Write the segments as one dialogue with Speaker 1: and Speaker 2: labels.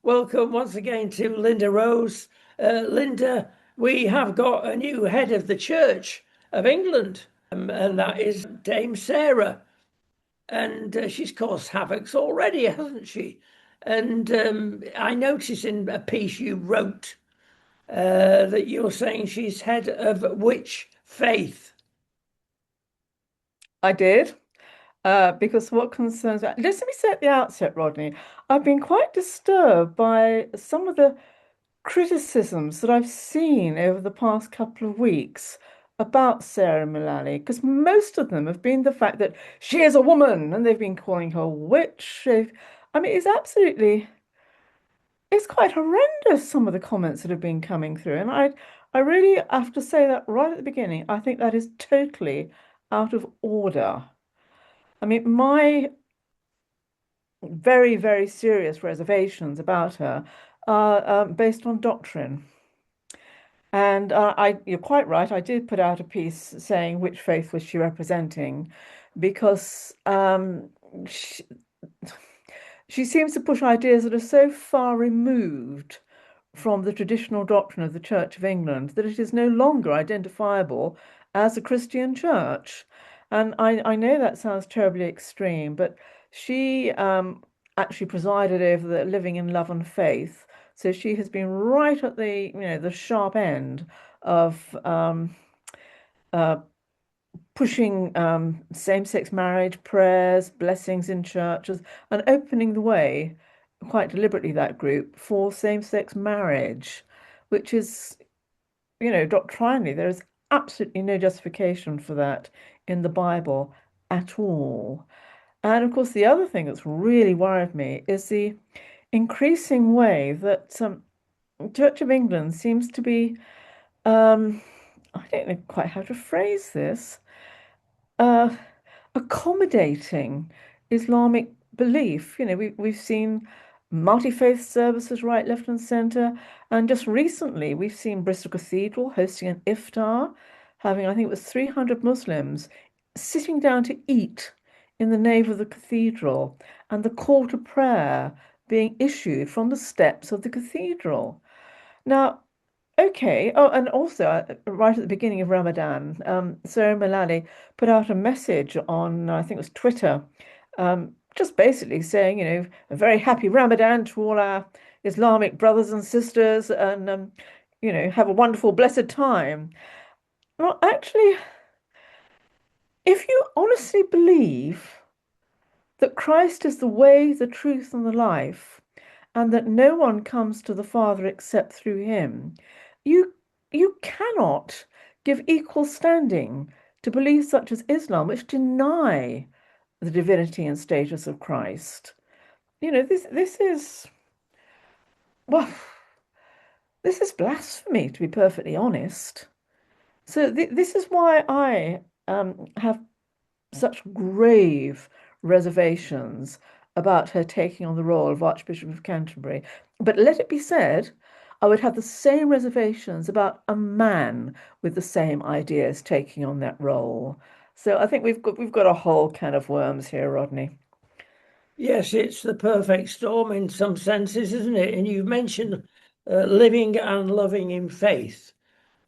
Speaker 1: Welcome once again to Lynda Rose. Lynda, we have got a new head of the Church of England, and that is Dame Sarah. And she's caused havoc already, hasn't she? And I noticed in a piece you wrote that you're saying she's head of which faith?
Speaker 2: I did, because what concerns me, let me say at the outset, Rodney, I've been quite disturbed by some of the criticisms that I've seen over the past couple of weeks about Sarah Mullally, because most of them have been the fact that she is a woman and they've been calling her a witch. I mean, it's quite horrendous, some of the comments that have been coming through. And I really have to say that right at the beginning, I think that is totally out of order. I mean, my very, very serious reservations about her are based on doctrine. And you're quite right. I did put out a piece saying which faith was she representing, because she seems to push ideas that are so far removed from the traditional doctrine of the Church of England that it is no longer identifiable as a Christian church. And I know that sounds terribly extreme, but she actually presided over the Living in Love and Faith. So she has been right at the sharp end of uh, pushing same-sex marriage, prayers, blessings in churches, and opening the way, quite deliberately, that group for same-sex marriage, which is, doctrinally, there is absolutely no justification for that in the Bible at all. And of course, the other thing that's really worried me is the increasing way that Church of England seems to be, um, I don't know quite how to phrase this, uh, accommodating Islamic belief. We've seen multi-faith services right, left, and centre, and just recently we've seen Bristol Cathedral hosting an iftar, having I think it was 300 Muslims sitting down to eat in the nave of the cathedral, and the call to prayer being issued from the steps of the cathedral. Now, okay. Oh, and also, right at the beginning of Ramadan, Sarah Mullally put out a message on, I think it was Twitter, just basically saying, a very happy Ramadan to all our Islamic brothers and sisters, and have a wonderful, blessed time. Well, actually, if you honestly believe that Christ is the way, the truth, and the life, and that no one comes to the Father except through him, you you cannot give equal standing to beliefs such as Islam, which deny the divinity and status of Christ. This is, well, this is blasphemy, to be perfectly honest. So this is why I have such grave reservations about her taking on the role of Archbishop of Canterbury. But let it be said, I would have the same reservations about a man with the same ideas taking on that role. So I think we've got a whole can of worms here, Rodney.
Speaker 1: Yes, it's the perfect storm in some senses, isn't it? And you've mentioned living and loving in faith.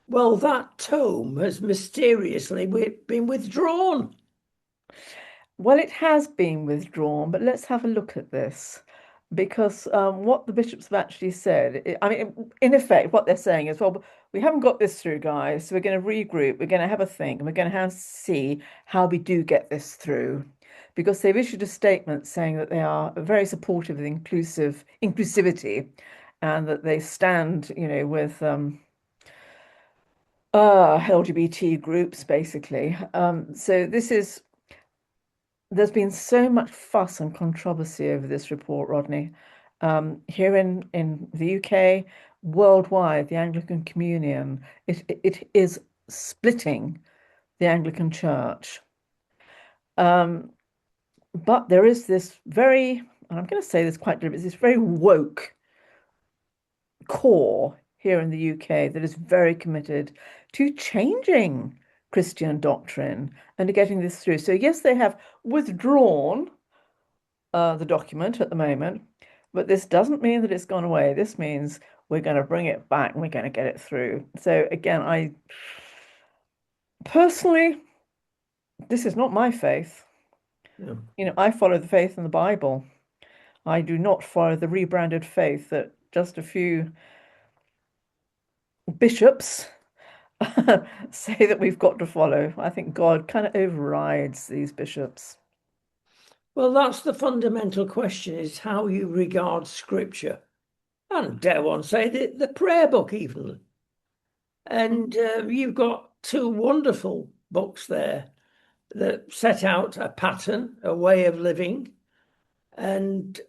Speaker 1: Well, that tome has mysteriously been withdrawn.
Speaker 2: Well, it has been withdrawn, but let's have a look at this. Because what the bishops have actually said, I mean, in effect, what they're saying is, well, we haven't got this through, guys, so we're going to regroup, we're going to have a think, and we're going to have to see how we do get this through. Because they've issued a statement saying that they are very supportive of inclusivity, and that they stand, with LGBT groups, basically. So there's been so much fuss and controversy over this report, Rodney. Here in the UK, worldwide, the Anglican Communion, it is splitting the Anglican Church. Um, but there is this very, and I'm going to say this quite deliberately, this very woke core here in the UK that is very committed to changing Christian doctrine and to getting this through. So yes, they have withdrawn the document at the moment, But this doesn't mean that it's gone away. This means we're going to bring it back and we're going to get it through. So again, I personally, this is not my faith.
Speaker 1: Yeah.
Speaker 2: I follow the faith in the Bible. I do not follow the rebranded faith that just a few bishops say that we've got to follow. I think God kind of overrides these bishops.
Speaker 1: Well, that's the fundamental question: is how you regard Scripture, and dare one say the prayer book even. And you've got two wonderful books there that set out a pattern, a way of living. And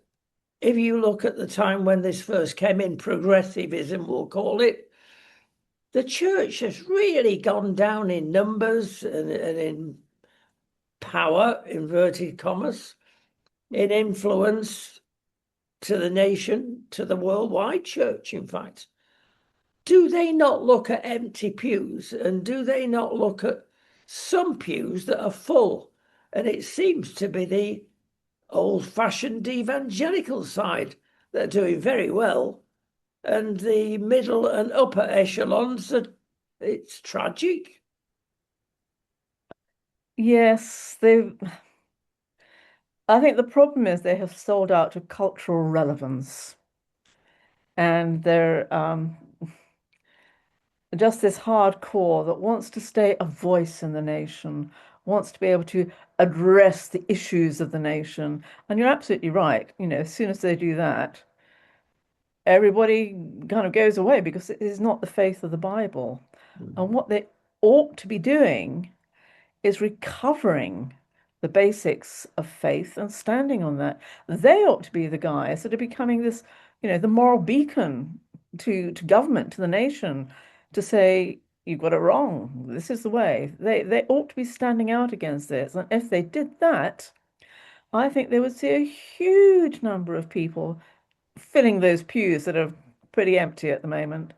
Speaker 1: if you look at the time when this first came in, progressivism, we'll call it, the church has really gone down in numbers and in power, inverted commas, in influence to the nation, to the worldwide church, in fact. Do they not look at empty pews, and do they not look at some pews that are full? And it seems to be the old-fashioned evangelical side that are doing very well, and the middle and upper echelons are, it's tragic.
Speaker 2: Yes, they I think the problem is they have sold out to cultural relevance, and they're just this hardcore that wants to stay a voice in the nation, wants to be able to address the issues of the nation. And you're absolutely right. As soon as they do that, everybody kind of goes away because it is not the faith of the Bible. And what they ought to be doing is recovering the basics of faith and standing on that. They ought to be the guys that are becoming this, the moral beacon to government, to the nation, to say, you've got it wrong. This is the way. They ought to be standing out against this. And if they did that, I think they would see a huge number of people filling those pews that are pretty empty at the moment.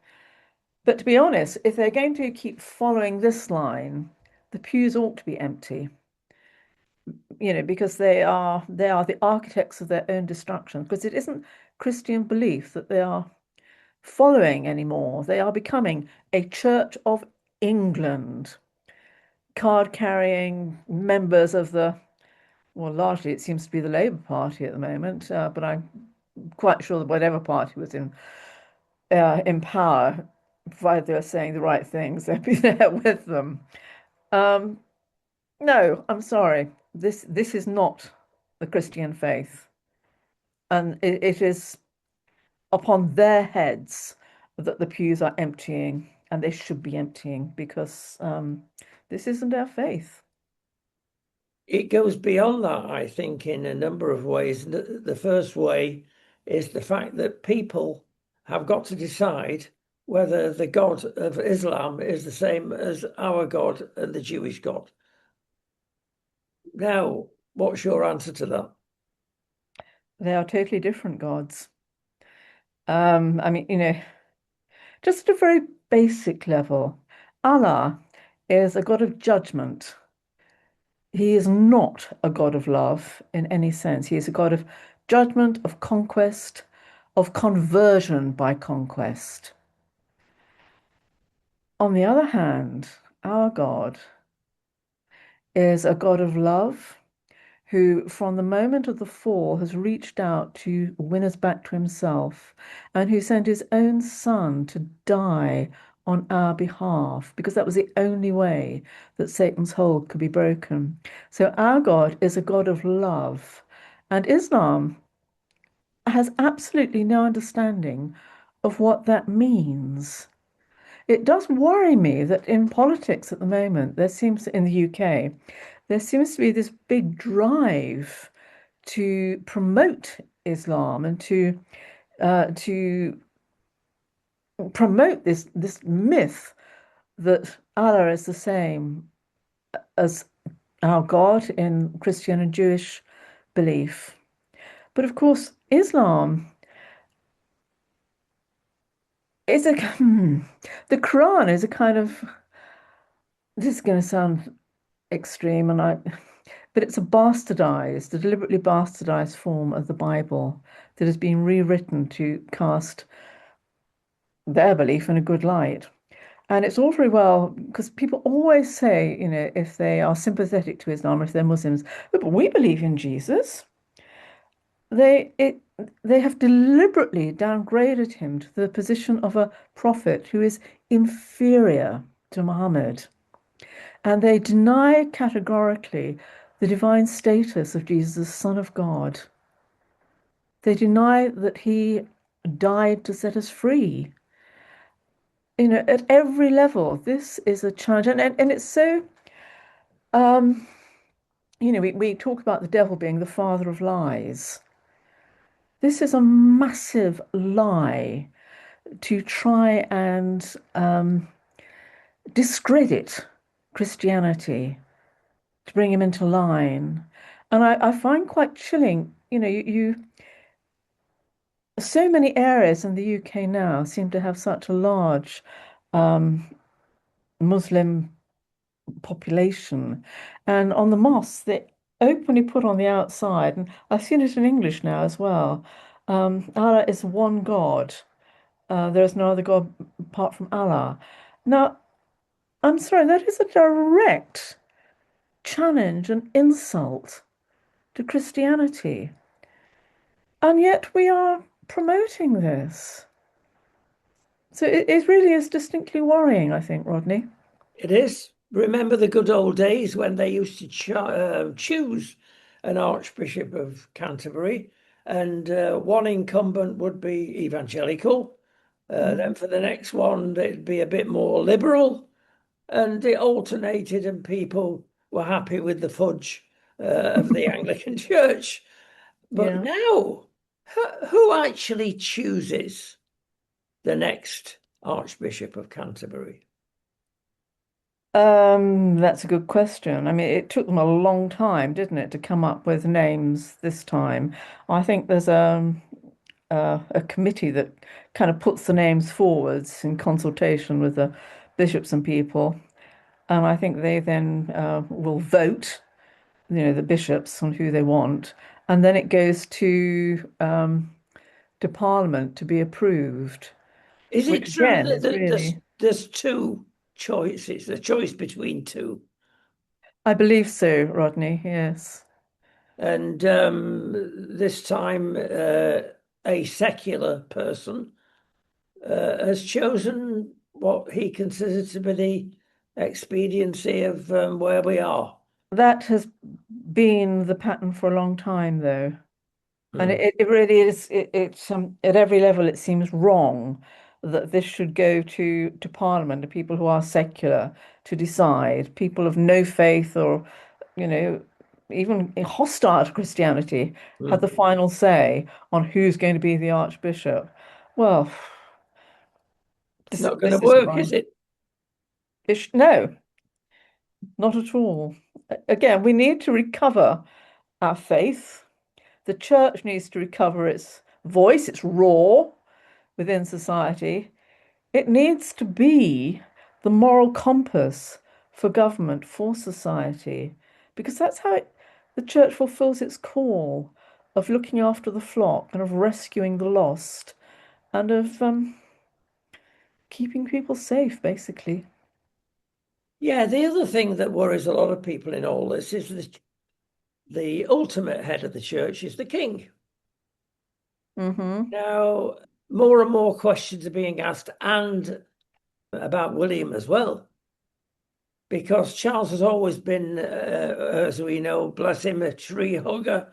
Speaker 2: But to be honest, if they're going to keep following this line, the pews ought to be empty, because they are the architects of their own destruction, because it isn't Christian belief that they are following anymore. They are becoming a Church of England, card carrying members of well, largely it seems to be the Labour Party at the moment, but I'm quite sure that whatever party was in power, provided they were saying the right things, they'd be there with them. Um, no, I'm sorry. This is not the Christian faith, and it is upon their heads that the pews are emptying, and they should be emptying because this isn't our faith.
Speaker 1: It goes beyond that, I think, in a number of ways. The first way is the fact that people have got to decide whether the God of Islam is the same as our God and the Jewish God. Now, what's your answer to that?
Speaker 2: They are totally different gods. I mean, just at a very basic level, Allah is a God of judgment. He is not a God of love in any sense. He is a God of judgment, of conquest, of conversion by conquest. On the other hand, our God is a God of love who, from the moment of the fall, has reached out to win us back to himself and who sent his own son to die on our behalf because that was the only way that Satan's hold could be broken. So our God is a God of love, and Islam has absolutely no understanding of what that means. It does worry me that in politics at the moment, in the UK, there seems to be this big drive to promote Islam and to promote this myth that Allah is the same as our God in Christian and Jewish belief. But of course, Islam is the Quran is a kind of, this is going to sound extreme, and but it's a deliberately bastardized form of the Bible that has been rewritten to cast their belief in a good light. And it's all very well because people always say, if they are sympathetic to Islam, if they're Muslims, "Oh, but we believe in Jesus." They it they have deliberately downgraded him to the position of a prophet who is inferior to Muhammad. And they deny categorically the divine status of Jesus as Son of God. They deny that he died to set us free. At every level, this is a challenge. And it's so, um, we talk about the devil being the father of lies. This is a massive lie to try and discredit Christianity, to bring him into line. And I find quite chilling, so many areas in the UK now seem to have such a large um, Muslim population. And on the mosques, they openly put on the outside, and I've seen it in English now as well. Allah is one God. There is no other God apart from Allah. Now, I'm sorry, that is a direct challenge and insult to Christianity. And yet we are promoting this. So it really is distinctly worrying, I think, Rodney.
Speaker 1: It is. Remember the good old days when they used to choose an Archbishop of Canterbury, and one incumbent would be evangelical. Then
Speaker 2: Mhm.
Speaker 1: for the next one, it'd be a bit more liberal, and it alternated, and people were happy with the fudge of the Anglican Church. But
Speaker 2: Yeah.
Speaker 1: now, who actually chooses the next Archbishop of Canterbury?
Speaker 2: That's a good question. I mean, it took them a long time, didn't it, to come up with names this time. I think there's a committee that kind of puts the names forwards in consultation with the bishops and people. And I think they then will vote, the bishops on who they want. And then it goes to Parliament to be approved,
Speaker 1: Is it
Speaker 2: which
Speaker 1: true
Speaker 2: again
Speaker 1: that
Speaker 2: is really,
Speaker 1: there's two choices, a choice between two?
Speaker 2: I believe so, Rodney, yes.
Speaker 1: And this time, a secular person has chosen what he considers to be the expediency of where we are.
Speaker 2: That has been the pattern for a long time, though. And
Speaker 1: Hmm.
Speaker 2: it really is, it's at every level, it seems wrong that this should go to Parliament, to people who are secular, to decide. People of no faith or, you know, even hostile to Christianity have
Speaker 1: Hmm.
Speaker 2: the final say on who's going to be the Archbishop. Well,
Speaker 1: Not going to
Speaker 2: this isn't
Speaker 1: work, is
Speaker 2: right.
Speaker 1: it?
Speaker 2: No, not at all. Again, we need to recover our faith. The church needs to recover its voice, its roar within society. It needs to be the moral compass for government, for society, because that's how the church fulfills its call of looking after the flock and of rescuing the lost and of keeping people safe, basically.
Speaker 1: Yeah, the other thing that worries a lot of people in all this is the ultimate head of the church is the king.
Speaker 2: Hmm.
Speaker 1: Now, more and more questions are being asked, and about William as well, because Charles has always been, as we know, bless him, a tree hugger,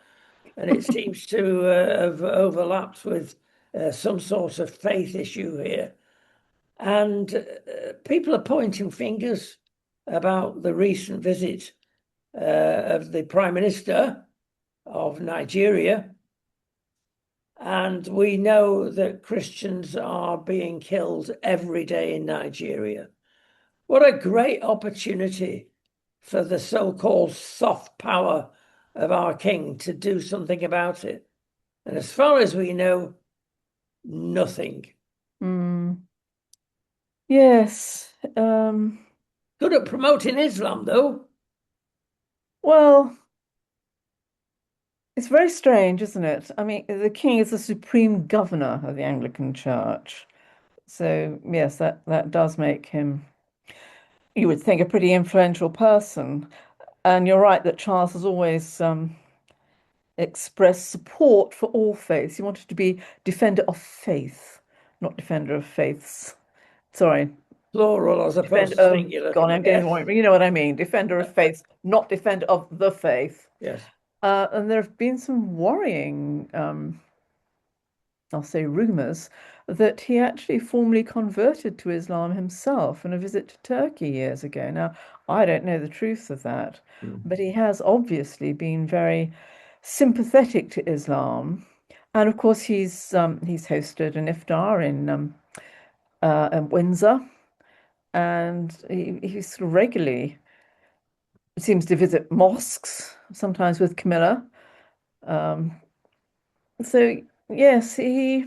Speaker 1: and it seems to have overlapped with some sort of faith issue here. And people are pointing fingers about the recent visit of the Prime Minister of Nigeria. And we know that Christians are being killed every day in Nigeria. What a great opportunity for the so-called soft power of our king to do something about it. And as far as we know, nothing.
Speaker 2: Mm. Yes.
Speaker 1: Good at promoting Islam, though.
Speaker 2: Well. It's very strange, isn't it? I mean, the king is the supreme governor of the Anglican Church. So, yes, that does make him, you would think, a pretty influential person. And you're right that Charles has always expressed support for all faiths. He wanted to be defender of faith, not defender of faiths. Sorry,
Speaker 1: Plural as
Speaker 2: defender
Speaker 1: opposed to
Speaker 2: of,
Speaker 1: singular.
Speaker 2: God, I'm getting
Speaker 1: Yes,
Speaker 2: more, you know what I mean, defender of faith, not defender of the faith.
Speaker 1: yes.
Speaker 2: And there have been some worrying I'll say rumors, that he actually formally converted to Islam himself in a visit to Turkey years ago. Now, I don't know the truth of that,
Speaker 1: Mm.
Speaker 2: but he has obviously been very sympathetic to Islam. And of course, he's hosted an iftar in Windsor, and he sort of regularly seems to visit mosques, sometimes with Camilla. Um, so yes, he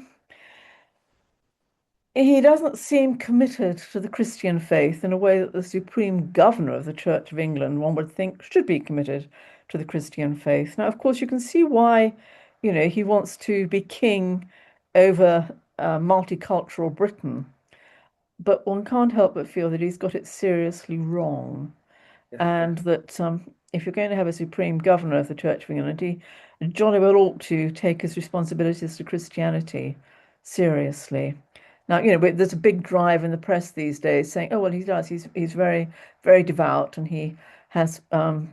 Speaker 2: doesn't seem committed to the Christian faith in a way that the supreme governor of the Church of England, one would think, should be committed to the Christian faith. Now, of course, you can see why, he wants to be king over multicultural Britain, but one can't help but feel that he's got it seriously wrong,
Speaker 1: Yeah.
Speaker 2: and that if you're going to have a supreme governor of the Church of England, he jolly well ought to take his responsibilities to Christianity seriously. Now, there's a big drive in the press these days saying, "Oh, well, he does. He's very, very devout, and he has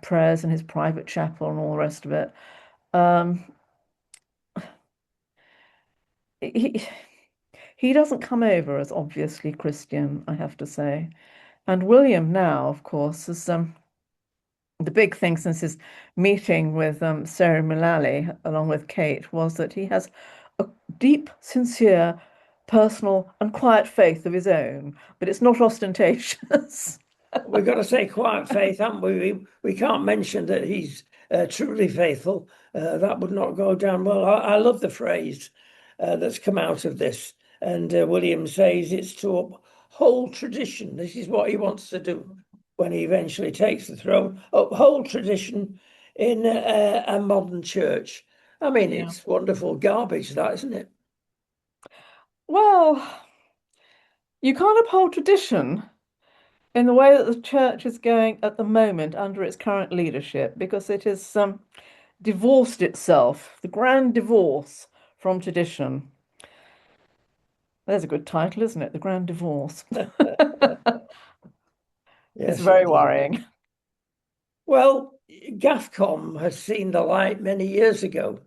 Speaker 2: prayers in his private chapel and all the rest of it." Um, he he doesn't come over as obviously Christian, I have to say. And William now, of course, is the big thing since his meeting with Sarah Mullally, along with Kate, was that he has a deep, sincere, personal, and quiet faith of his own, but it's not ostentatious.
Speaker 1: We've got to say quiet faith, haven't we? We can't mention that he's truly faithful. That would not go down well. I love the phrase that's come out of this. And William says it's to uphold tradition. This is what he wants to do when he eventually takes the throne, uphold tradition in a modern church. I mean,
Speaker 2: Yeah.
Speaker 1: it's wonderful garbage, that, isn't it?
Speaker 2: Well, you can't uphold tradition in the way that the church is going at the moment under its current leadership because it has divorced itself, the grand divorce from tradition. There's a good title, isn't it? The Grand Divorce. It's
Speaker 1: Yes,
Speaker 2: very
Speaker 1: indeed.
Speaker 2: worrying.
Speaker 1: Well, GAFCOM has seen the light many years ago,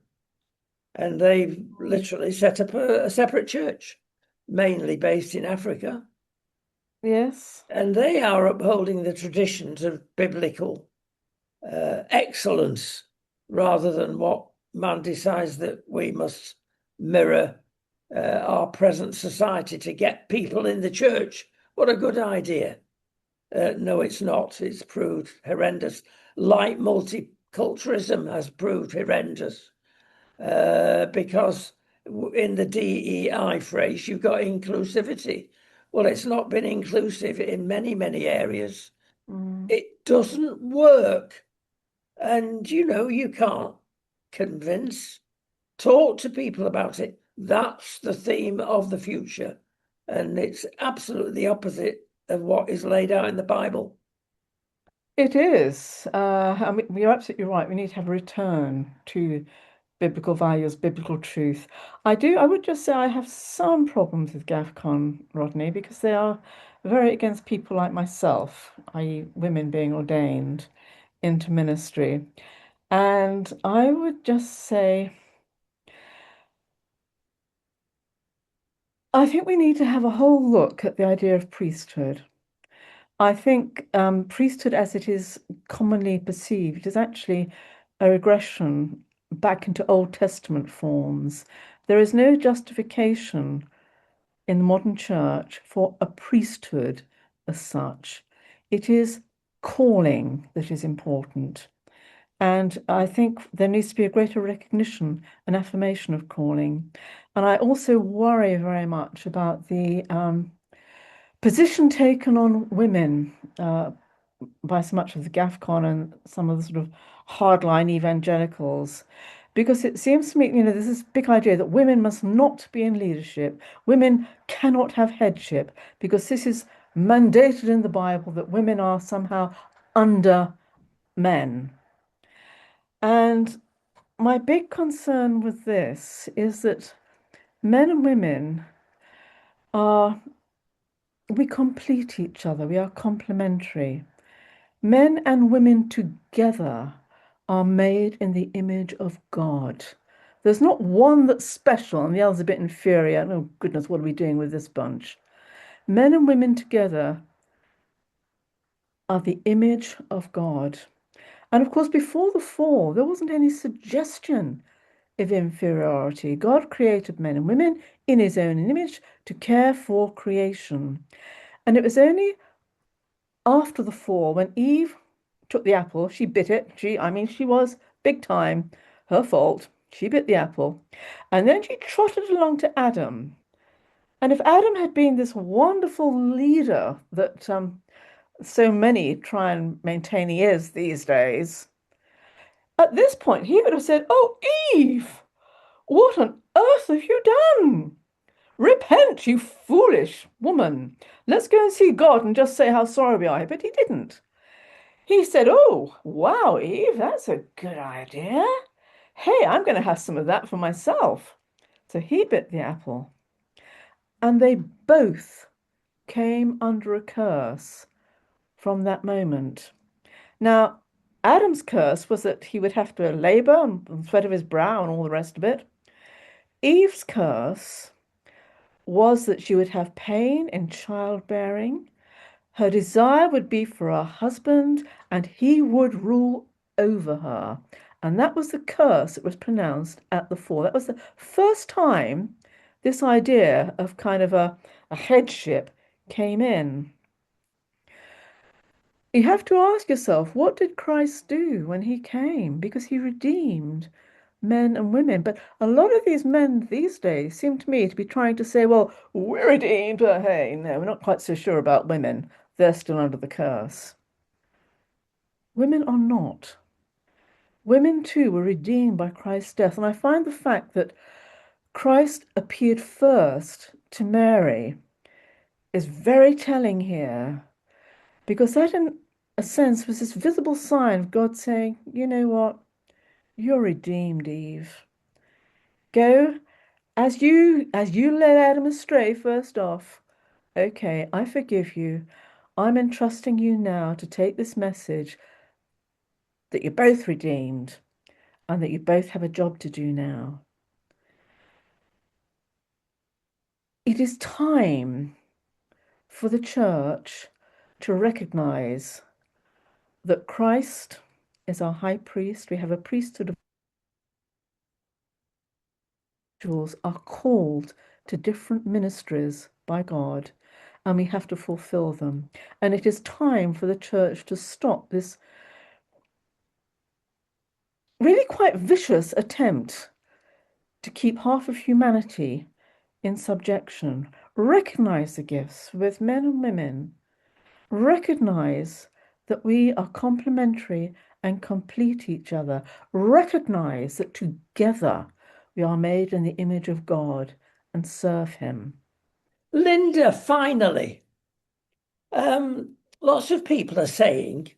Speaker 1: and they've literally set up a separate church, mainly based in Africa.
Speaker 2: Yes.
Speaker 1: And they are upholding the traditions of biblical excellence rather than what man decides that we must mirror our present society to get people in the church. What a good idea. No, it's not. It's proved horrendous. Like multiculturalism has proved horrendous because in the DEI phrase, you've got inclusivity. Well, it's not been inclusive in many, many areas.
Speaker 2: Mm.
Speaker 1: It doesn't work. And, you can't convince, talk to people about it. That's the theme of the future. And it's absolutely the opposite of what is laid out in the Bible.
Speaker 2: It is. I mean, you're absolutely right. We need to have a return to biblical values, biblical truth. I would just say I have some problems with GAFCON, Rodney, because they are very against people like myself, i.e., women being ordained into ministry. And I would just say, I think we need to have a whole look at the idea of priesthood. I think priesthood, as it is commonly perceived, is actually a regression back into Old Testament forms. There is no justification in the modern church for a priesthood as such. It is calling that is important. And I think there needs to be a greater recognition and affirmation of calling. And I also worry very much about the position taken on women by so much of the GAFCON and some of the sort of hardline evangelicals. Because it seems to me, there's this big idea that women must not be in leadership. Women cannot have headship because this is mandated in the Bible that women are somehow under men. And my big concern with this is that men and women are, we complete each other, we are complementary. Men and women together are made in the image of God. There's not one that's special and the other's a bit inferior. Oh, goodness, what are we doing with this bunch? Men and women together are the image of God. And of course, before the fall, there wasn't any suggestion of inferiority. God created men and women in his own image to care for creation. And it was only after the fall, when Eve took the apple, she bit it. She was big time. Her fault. She bit the apple. And then she trotted along to Adam. And if Adam had been this wonderful leader that so many try and maintain he is these days, at this point he would have said, "Oh, Eve, what on earth have you done? Repent, you foolish woman. Let's go and see God and just say how sorry we are." But he didn't. He said, "Oh, wow, Eve, that's a good idea. Hey, I'm going to have some of that for myself." So he bit the apple, and they both came under a curse from that moment. Now, Adam's curse was that he would have to labor and sweat of his brow and all the rest of it. Eve's curse was that she would have pain in childbearing. Her desire would be for a husband, and he would rule over her. And that was the curse that was pronounced at the fall. That was the first time this idea of kind of a headship came in. You have to ask yourself, what did Christ do when he came? Because he redeemed men and women. But a lot of these men these days seem to me to be trying to say, well, we're redeemed, but hey, no, we're not quite so sure about women. They're still under the curse. Women are not. Women too were redeemed by Christ's death. And I find the fact that Christ appeared first to Mary is very telling here, because that, in a sense, was this visible sign of God saying, you know what? You're redeemed, Eve. Go as you led Adam astray first off. Okay, I forgive you. I'm entrusting you now to take this message that you're both redeemed and that you both have a job to do now. It is time for the church to recognize that Christ is our high priest. We have a priesthood of individuals are called to different ministries by God, and we have to fulfill them. And it is time for the church to stop this really quite vicious attempt to keep half of humanity in subjection. Recognize the gifts with men and women. Recognize that we are complementary and complete each other. Recognize that together we are made in the image of God and serve Him.
Speaker 1: Lynda, finally, lots of people are saying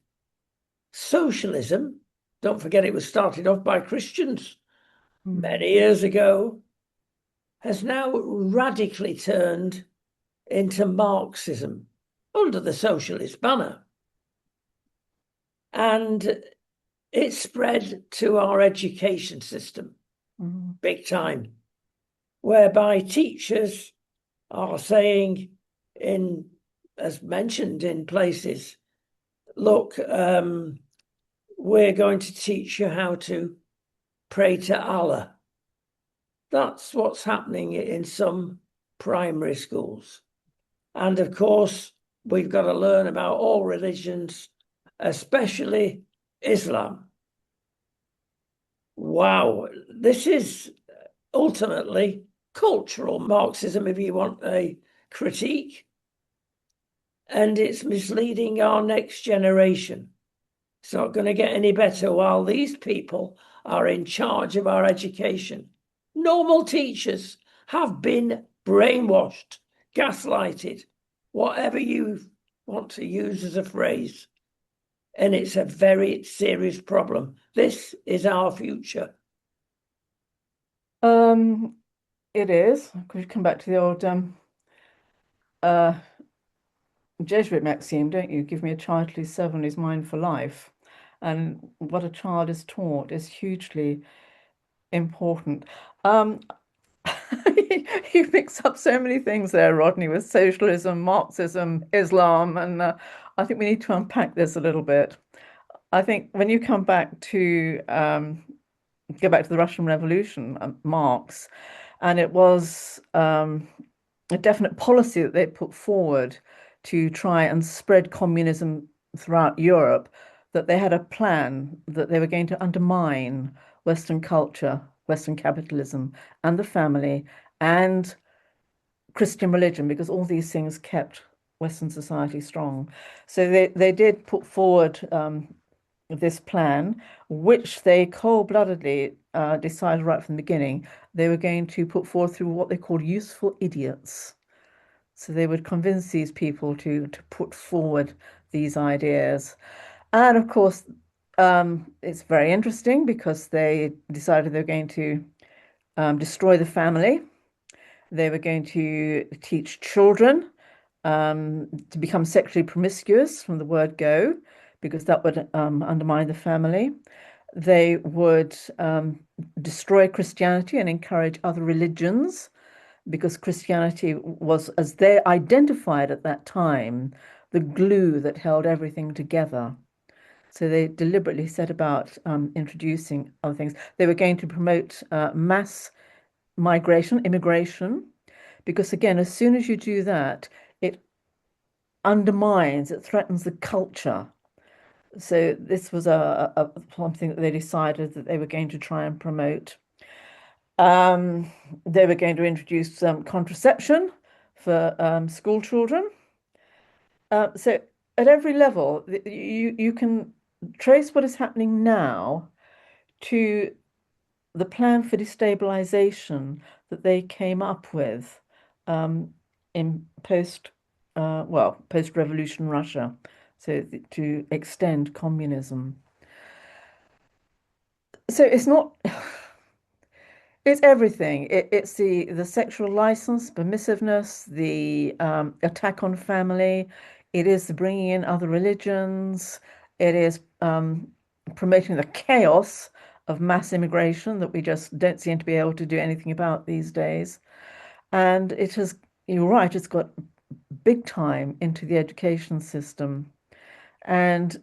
Speaker 1: socialism, don't forget it was started off by Christians many years ago, has now radically turned into Marxism under the socialist banner. And it spread to our education system big time, whereby teachers are saying, as mentioned in places, look, we're going to teach you how to pray to Allah. That's what's happening in some primary schools. And of course, we've got to learn about all religions, especially Islam. Wow, this is ultimately cultural Marxism, if you want a critique. And it's misleading our next generation. It's not going to get any better while these people are in charge of our education. Normal teachers have been brainwashed, gaslighted, whatever you want to use as a phrase. And it's a very serious problem. This is our future.
Speaker 2: Um, it is. Could you come back to the old uh Jesuit maxim, don't you? Give me a child till he's 7, he's mine for life. And what a child is taught is hugely important. Um, you mix up so many things there, Rodney, with socialism, Marxism, Islam, and I think we need to unpack this a little bit. I think when you come back to go back to the Russian Revolution, Marx, and it was a definite policy that they put forward to try and spread communism throughout Europe, that they had a plan that they were going to undermine Western culture, Western capitalism, and the family, and Christian religion, because all these things kept Western society strong. So they did put forward this plan, which they cold-bloodedly decided right from the beginning they were going to put forward through what they called useful idiots. So they would convince these people to put forward these ideas. And of course, it's very interesting because they decided they're going to destroy the family. They were going to teach children to become sexually promiscuous from the word go, because that would undermine the family. They would destroy Christianity and encourage other religions, because Christianity was, as they identified at that time, the glue that held everything together. So they deliberately set about introducing other things. They were going to promote mass migration, immigration, because again, as soon as you do that, it undermines, it threatens the culture. So this was something that they decided that they were going to try and promote. They were going to introduce contraception for school children. So at every level, you can trace what is happening now to the plan for destabilization that they came up with in post-revolution Russia, so to extend communism. So it's not. It's everything. It's the sexual license, permissiveness, the attack on family. It is the bringing in other religions. It is promoting the chaos of mass immigration that we just don't seem to be able to do anything about these days. And it has, you're right, it's got big time into the education system. And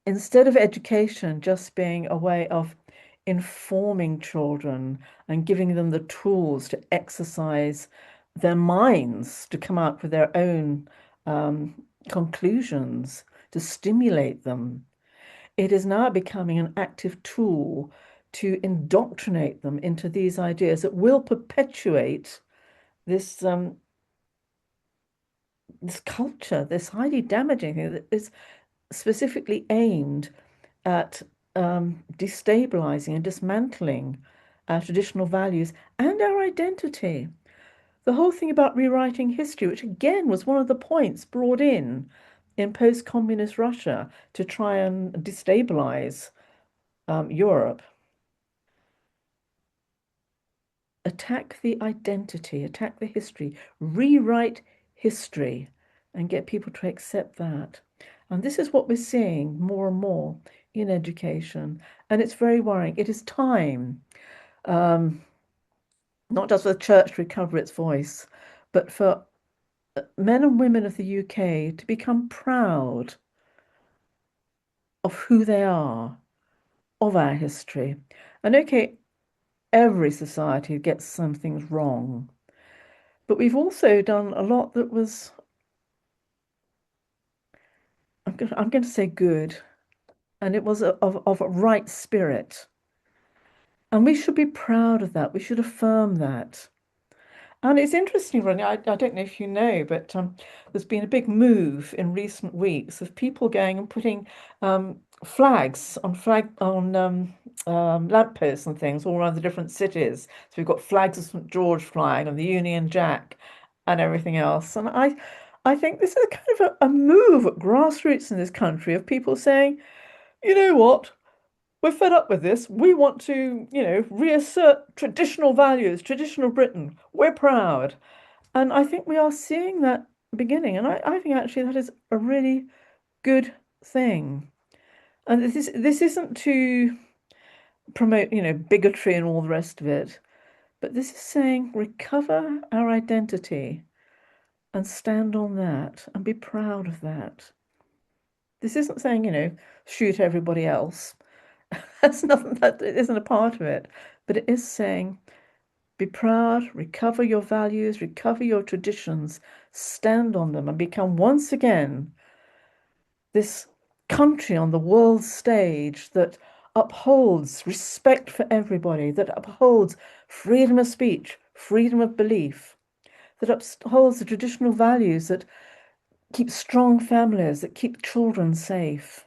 Speaker 2: instead of education just being a way of informing children and giving them the tools to exercise their minds to come out with their own conclusions, to stimulate them, it is now becoming an active tool to indoctrinate them into these ideas that will perpetuate this this culture, this highly damaging thing that is specifically aimed at destabilizing and dismantling our traditional values and our identity. The whole thing about rewriting history, which again was one of the points brought in post-communist Russia to try and destabilize Europe. Attack the identity, attack the history, rewrite history, and get people to accept that. And this is what we're seeing more and more in education. And it's very worrying. It is time, um, not just for the church to recover its voice, but for men and women of the UK to become proud of who they are, of our history. And okay, every society gets some things wrong, but we've also done a lot that was, I'm going to say good, and it was of a right spirit. And we should be proud of that. We should affirm that. And it's interesting, Ronnie. I don't know if you know, but there's been a big move in recent weeks of people going and putting flags on lampposts and things all around the different cities. So we've got flags of St. George flying and the Union Jack and everything else. And I think this is kind of a move at grassroots in this country of people saying, you know what? We're fed up with this. We want to, reassert traditional values, traditional Britain. We're proud. And I think we are seeing that beginning. And I think actually that is a really good thing. And this isn't to promote, bigotry and all the rest of it, but this is saying recover our identity and stand on that and be proud of that. This isn't saying, shoot everybody else. That's nothing, that isn't a part of it. But it is saying be proud, recover your values, recover your traditions, stand on them, and become once again this country on the world stage that upholds respect for everybody, that upholds freedom of speech, freedom of belief, that upholds the traditional values that keep strong families, that keep children safe.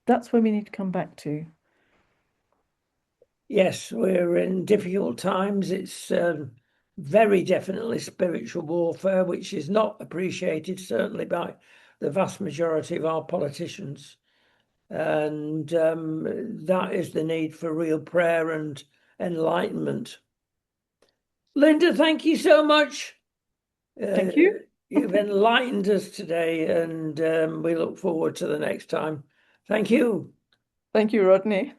Speaker 2: That's where we need to come back to.
Speaker 1: Yes, we're in difficult times. It's very definitely spiritual warfare, which is not appreciated, certainly by the vast majority of our politicians. And that is the need for real prayer and enlightenment. Lynda, thank you so much.
Speaker 2: Thank you.
Speaker 1: You've enlightened us today, and we look forward to the next time. Thank you.
Speaker 2: Thank you, Rodney.